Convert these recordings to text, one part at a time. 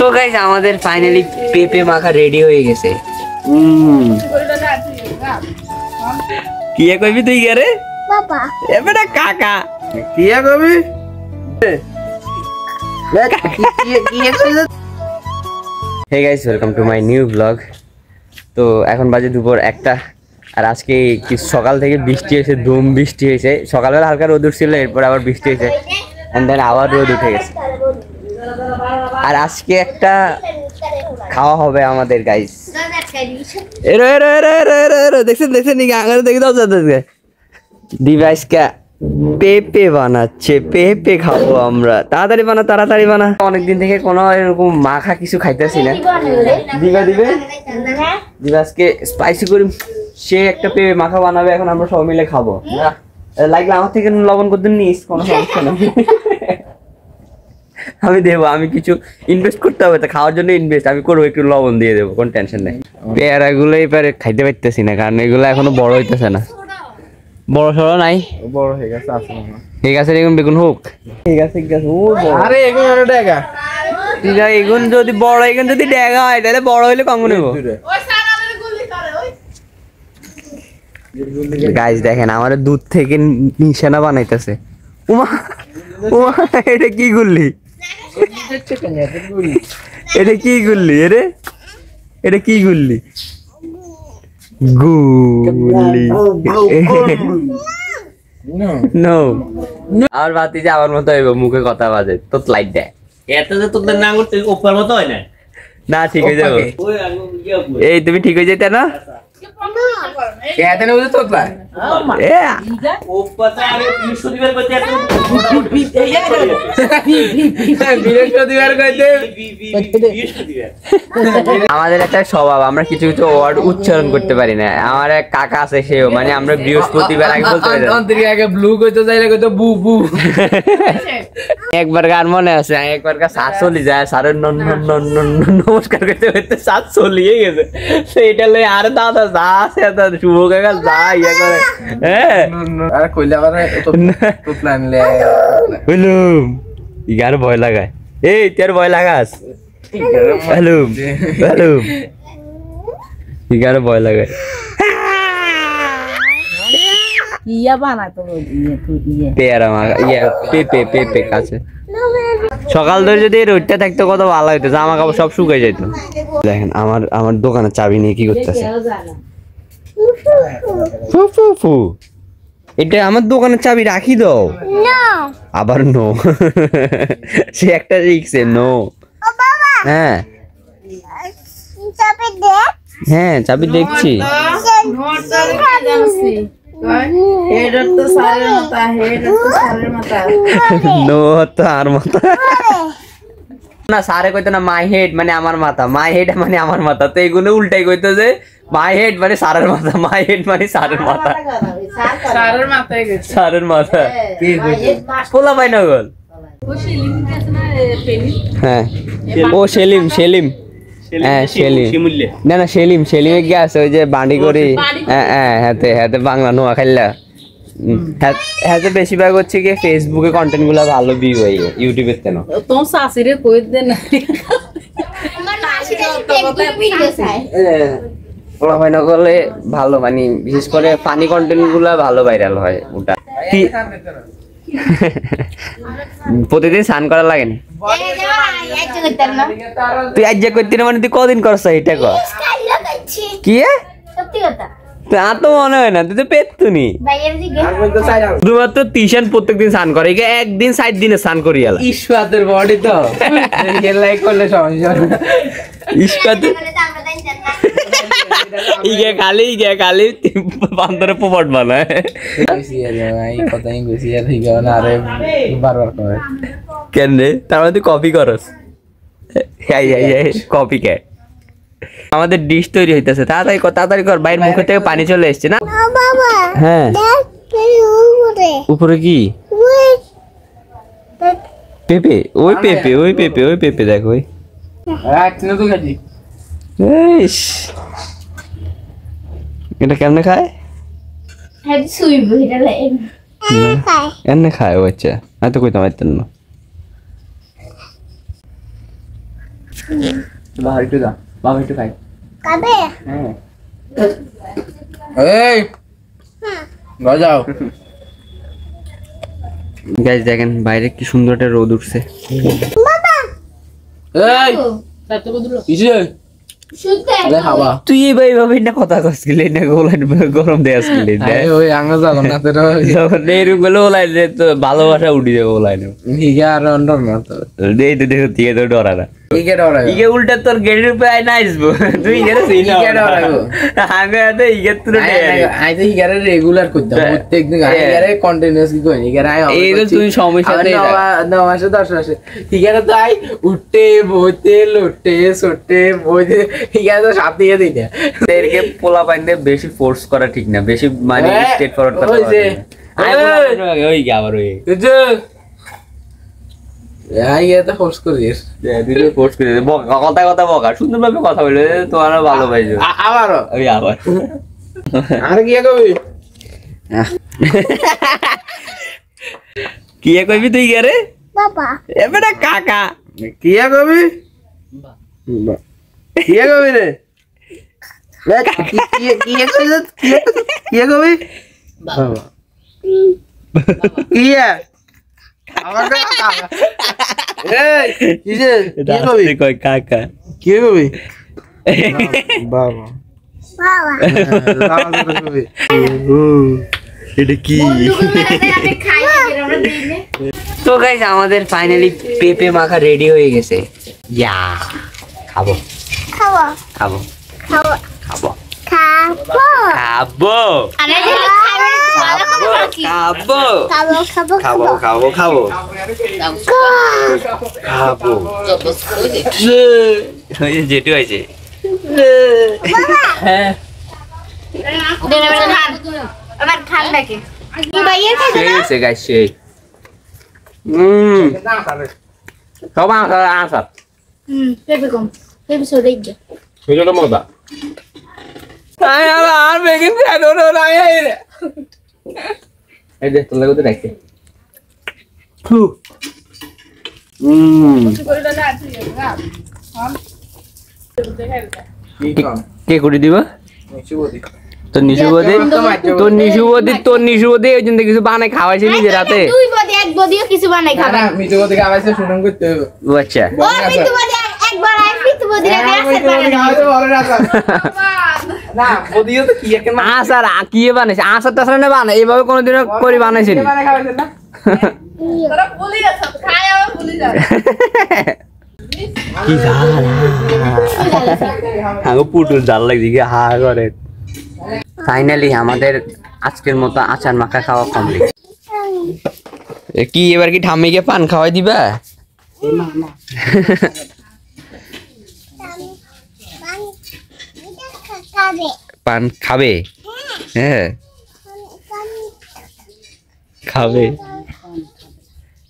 তো গাইস আমাদের ফাইনালি পেঁপে মাখা রেডি হয়ে গেছে। কি কইবি তুই কে রে বাবা? এ বেটা কাকা কি কইবি? Hey guys, welcome to my new blog. তো এখন বাজে দুপুর 1টা, আর আজকে কি সকাল থেকে বৃষ্টি হয়েছে, ধুম বৃষ্টি হয়েছে। সকালবেলা হালকা রোদ উঠছিল, এরপর আবার বৃষ্টি হয়েছে, এন্ড দেন আবার রোদ উঠে গেছে। আর আজকে একটা খাওয়া হবে আমাদের গাইস। দেখছেন দেখে দাও ডিভাইস কা পেঁপে বানাচ্ছে, পেঁপে খাবো আমরা। তাড়াতাড়ি বানা। অনেকদিন থেকে কোনো এরকম মাখা কিছু খাইতেছি না। দিবা আজকে স্পাইসি করে সে একটা পেঁপে মাখা বানাবে, এখন আমরা সবাই মিলে খাবো। লাগলে আমার থেকে লবণ করতে নিস, কোনো সমস্যা নেই। আমি দেবো, আমি কিছু ইনভেস্ট করতে হবে, তো খাওয়ার জন্য ইনভেস্ট আমি করবো, একটু লবণ দিয়ে দেবো, কোনো টেনশন নেই। পেয়ারা গুলো এবারে খাইতে পারতেছি না, কারণ এগুলো এখনো বড় হইতেছে না। বড় সড়ো নাই, বড় হয়ে গেছে আছে না। ঠিক আছে, এখন বেগুন হোক। ঠিক আছে ও আরে এখন ওটা ডেগা ঠিক আছে। এখন যদি বড়, এখন যদি ডেগা হয় তাহলে বড় হইলে কম নেব। গাইস দেখেন আমাদের দুধ থেকে নিশানা বানাইতেছে। উমা উমা, এটা কি গুল্লি? এটা কি গুল্লি? এটা কি গুল্লি? গুলি নো আর বাতি যে আমার মতো হইব, মুখে কথা বাজে তো লাইট দেয়। এত যে তোদের না করতে ওপার মতো হয় না। না ঠিক হয়ে যাবো। এই তুমি ঠিক হয়ে যেতে না? আমাদের একটা স্বভাব, আমরা কিছু কিছু ওয়ার্ড উচ্চারণ করতে পারি না। আমার এক কাকা আছে, সেও মানে আমরা বৃহস্পতিবার আগে বলতে পারি একবার গান মনে আছে, একবার সাত চলি যায়, সারের নমস্কার করতে করতে সাত চলিয়ে গেছে। সেইটা লই আর দাদা যা আছে শুভ কাকা যা ইয়ে করে। হ্যাঁ ইয়ার ভয় লাগায়। এই তোর ভয় লাগাস? হ্যালো ইয়ার ভয় লাগায়। পেয়ারা মাখা পেঁপে কাছে সকাল ধরে যদি রোদটা থাকতো কত ভালো হইতো, জামা কাপড় সব শুকাই যেত। দেখেন আমার দোকানের চাবি নিয়ে কি করতেছে। এটা আমার দোকানের চাবি রাখি দাও। আবার নো, সে একটা রিক্সে নো। হ্যাঁ হ্যাঁ চাবি দেখছি। না সারে কইতো না মাই হেড মানে আমার মাথা, মাই হেড মানে আমার মাথা। তো এইগুলো উল্টাই কইতো যে মাই হেড মানে সারের মাথা, মাই হেড মানে সারের মাথা, সারের মাথা। পোলা পাই না গল। হ্যাঁ ও সেলিম হ্যাঁ সেলিম না সেলিমে গিয়ে আছে ওই যে বাঁডি করি। হ্যাঁ হাতে বাংলা নোয়া খাইলা। হ্যাঁ বেশিরভাগ হচ্ছে কি ফেসবুকে কন্টেন্ট গুলা ভালো ভিউ হয়, ইউটিউবের তেন তোর শাশুড়ি কই দেন না পোলা হয় না করলে ভালো, মানে বিশেষ করে ফানি কন্টেন্ট গুলা ভালো ভাইরাল হয়। ওটা প্রতিদিন স্নান করা লাগে না? তুই আজ করতি না মানে তুই কদিন করছ এটা কর? কি তা তো মনে হয় না, তুই তো পেতুনি। শুধুমাত্র তিশান প্রত্যেকদিন স্নান করে, একদিন 7 দিনে স্নান করি এলা। ইস্পাতের বডি তো এলাই করলে সমস্যা। ইস্পাতে খালি বান্দরে পোপট বানায়। কেন রে? তার মানে তুই কপি করস? কপি কে? আমাদের ডিশ তৈরি হইতেছে, তাড়াতাড়ি কর, বাইরের মুখে থেকে পানি চলে এসছে না। হ্যাঁ উপরে কি পেঁপে? ওই পেঁপে দেখ ওই। এটা কেমনে খায়? এমনি খায় ও। আচ্ছা আমি তো কইতাম পারতেন না। বাবা একটু দাও, বাবা একটু খাই। কাবে হ্যাঁ এই বাজাও গাইস দেখেন বাইরে কি সুন্দর একটা রোদ উঠছে। এই কিসে শুনতে আরে হাওয়া তুই এইভাবে না কথা কইছিলি না, গরম দেয়া আসছিলি না ওই আঙ্গা জগন্নাথের যখন এরকম গুলো লাইনে তো ভালোবাসা উঠি যাবে লাইনে। হিগে আর অন্ডর না তো এই তো দেখো দিয়ে তো ডরা না হিগে ডরাই ইগে উল্টা তোর গেটের উপরে আয় না আসবো তুই গেলে সিন ইগে ডরাইবো। আগে তো ইগে তুই আই তো হিগারে রেগুলার করতে প্রত্যেক দিন হিগারে কন্টিনিউয়াসলি কই হিগারে আই এই তো তুই সমস্যাতে 9 মাসে 10 মাসে হিগারে তো আই উঠতে বইতে লুটে সটে বইতে হিগারে তো সাথ দিয়ে দিই না এরকে পোলা পাইন্দে বেশি ফোর্স করা ঠিক না, বেশি মানে স্ট্রেট ফরওয়ার্ড কথা ওই যে, ওই কি আবার ওই বুঝছো আই এটা ফোর্স করিস তুই ফোর্স করে দে বকা কথা কথা বকা সুন্দরভাবে কথা বলে তোমার ভালো পাইছো আবারও ওই আবার আর কি কবি কি কইবি তুই গেরে বাবা এবারে কাকা কি কবি কি কবি রে কি কবি বাবা কি আমার কাকা এই কিসে কি কবি কই কাকা কি কবি বাবা বাবা বাবা কবি এটা কি আমি খাই আমরা দিনে তো গাইস আমাদের ফাইনালি পেঁপে মাখা রেডি হয়ে গেছে। ইয়া খাবো খাওয়া খাবো খাওয়া খাবো খাবো খাবো আরে খাবো খাবো খাবো খাবো খাবো খাবো খাবো ওই যে জেঠু আছে হ্যাঁ আমার খান নাকি তুই বাইরে খাবি সেই না হয়েছে গাইস সেই সব আসার পেপে কম পেপে সরে গিয়ে সেটা মজা আর বেগিন এই যে তোর লাগে তো রাখতে কে করে দিবা তোর নিশুবদি ওই জন্য কিছু বানাই খাওয়াইছে নিজে রাতে। দুই বদি এক বদিও কিছু বানাই খাবে না মিঠু বদি খাওয়াইছে শুনুন করতে হবে ও আচ্ছা ও মিতু বদি একবার আই মিতু বদি আগে আসে পারে না বদিও তো কি একটা আচার কি বানাইছে আচার টাচার না বানাই এইভাবে কোনোদিন করে বানাইছে নি? খাওয়াইছে না কি ঝাল আগে পুটুল জাল লাগছে কি হা করে। ফাইনালি আমাদের আজকের মতো আচার মাখা খাওয়া কমপ্লিট। কি এবার কি ঠাম্মিকে পান খাওয়াই দিবা? পান খাবে? হ্যাঁ খাবে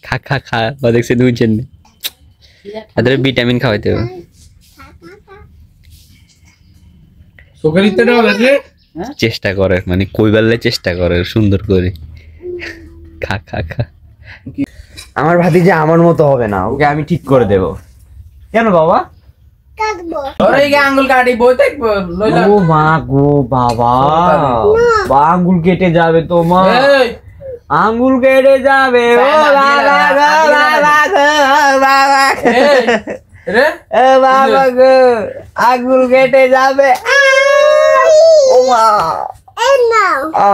খা খা খা বা দেখছে দুইজন এদের ভিটামিন খাওয়াইতে হবে। চোখের ইত্যাটা হবে চেষ্টা করে মানে কই বেললে চেষ্টা করে সুন্দর করে খা খা খা। আমার ভাতি যে আমার মতো হবে না, ওকে আমি ঠিক করে দেব। কেন বাবা? কাটবো ওরে এই আঙ্গুল কাটি বই থাকবো লইলা ও মা গো বাবা, আঙ্গুল কেটে যাবে তো মা, এই আঙ্গুল কেটে যাবে ও বাবা গো বাবা গো বাবা এই রে এ বাবা গো আঙ্গুল কেটে যাবে ও মা এই নাও আ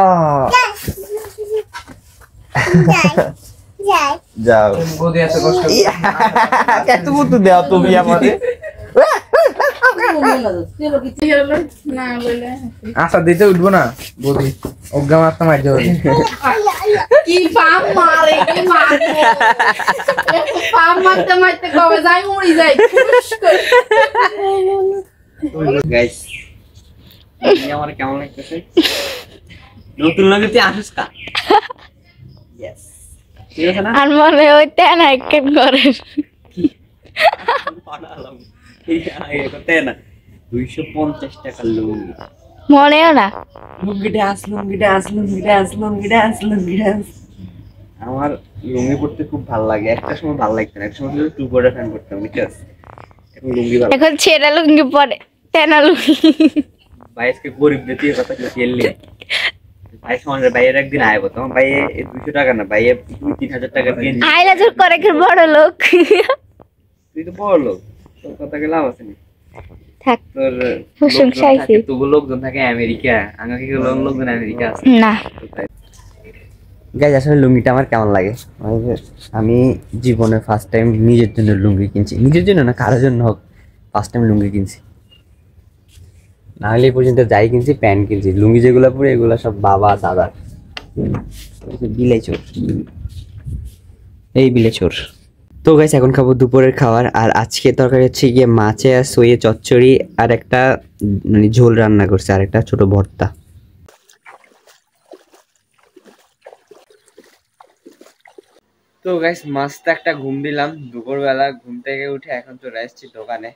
যাই যাও বদি এত কষ্ট কত বুদ্ধি দাও তুমি আমাদের। আশা দিতে উঠবো না বদি অজ্ঞা মারতে মার যাবে কি পাম মারে কি মারে পাম মারতে মারতে কবে যাই মরি যাই গাইস আমার কেমন লাগতেছে নতুন লাগে তুই আসিস কা ইয়েস ঠিক আছে না আর মনে হইতে না কেন করে পাড়ালাম এই আগে করতে না 250 টাকা লুঙ্গি মনেও না লুঙ্গিটা আসলো আমার লুঙ্গি পড়তে খুব ভালো লাগে, একটা সময় ভালো লাগতো না, একটা সময় শুধু টু কোয়ার্টার প্যান্ট পরতাম, ঠিক আছে লুঙ্গি ভালো এখন ছেঁড়া লুঙ্গি পরে তেনা লুঙ্গি ভাই আজকে গরিব দিয়ে কথা কি খেললি ভাই সমাজের ভাইয়ের একদিন আইব তোমার ভাই 200 টাকা না ভাই 3000 টাকা দিয়ে আইলা জোর করে কি বড় লোক তুই তো বড় লোক তোর কথা কি লাভ আছে না থাক তোর প্রশংসাইছি তো লোকজন থাকে আমেরিকা আমাকে কি লোকজন আমেরিকা আছে না গাইস আসলে লুঙ্গিটা আমার কেমন লাগে আমি জীবনে ফার্স্ট টাইম নিজের জন্য লুঙ্গি কিনছি নিজের জন্য না কারোর জন্য হোক ফার্স্ট টাইম লুঙ্গি কিনছি না হলে এই পর্যন্ত যাই কিনছি প্যান্ট কিনছি লুঙ্গি যেগুলো পরে এগুলো সব বাবা দাদা বিলে চোর এই বিলে চোর তো গাইস এখন খাবো দুপুরের খাবার আর আজকে তরকারি হচ্ছে গিয়ে মাছে আর সইয়ে চচ্চড়ি আর একটা মানে ঝোল রান্না করছে আর একটা ছোট ভর্তা তো গাইস মাস্ত একটা ঘুম দিলাম দুপুরবেলা ঘুম থেকে উঠে এখন চলে আসছি দোকানে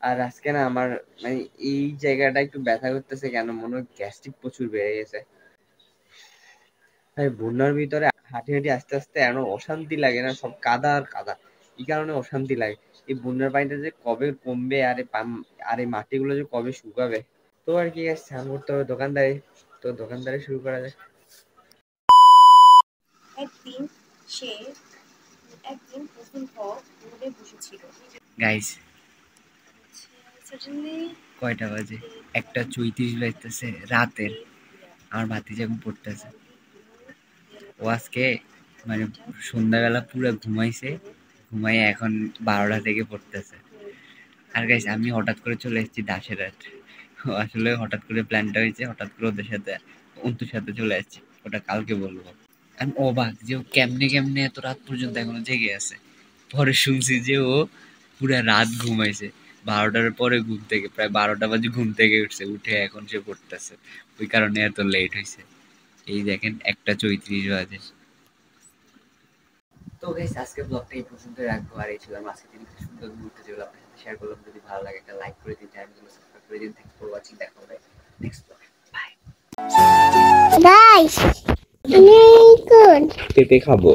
আর আজকে না আমার মানে এই জায়গাটা একটু ব্যথা করতেছে কেন মনে হয় গ্যাস্ট্রিক প্রচুর বেড়ে গেছে আর বন্যার ভিতরে হাঁটি হাঁটি আস্তে আস্তে এমন অশান্তি লাগে না সব কাদা আর কাদা এই কারণে অশান্তি লাগে এই বন্যার পানিটা যে কবে কমবে আর এই মাটিগুলো যে কবে শুকাবে তো আর কি স্নান করতে হবে দোকানদারি তো দোকানদারি শুরু করা যায় একদিন প্রথম পর রোদে বসেছিল গাইস কয়টা বাজে 1:34 বাজতেছে রাতের আমার ভাতিজা এখন পড়তেছে ও আজকে মানে সন্ধ্যাবেলা পুরো ঘুমাই এখন 12টা থেকে পড়তেছে আর গাইস আমি হঠাৎ করে চলে এসেছি দাসের হাট আসলে হঠাৎ করে প্ল্যানটা হয়েছে হঠাৎ করে ওদের সাথে অন্তুর সাথে চলে আসছি ওটা কালকে বলবো আমি অবাক যে ও কেমনে এত রাত পর্যন্ত এখনো জেগে আছে পরে শুনছি যে ও পুরা রাত ঘুমাইছে 12টার পরে ঘুম থেকে প্রায় 12টা বাজে ঘুম থেকে উঠে এখন সে পড়তেছে ওই কারণে এত লেট হয়েছে এই দেখেন 1:34 বাজে তো গাইস আজকে ব্লগটা এই পর্যন্ত রাখবো আর এই ছিল আমার আজকে দিন সুন্দর মুহূর্ত যেগুলো আপনার সাথে শেয়ার করলাম যদি ভালো লাগে একটা লাইক করে দিন চ্যানেলগুলো সাবস্ক্রাইব করে দিন থ্যাঙ্কস ফর ওয়াচিং দেখা হবে নেক্সট ব্লগে বাই guys very good পেঁপে খাবো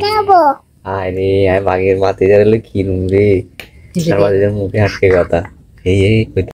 খাবো আরে বাঘের মাথে যারা কিনুন রে তার মাঝে মুখে আটকে কথা এই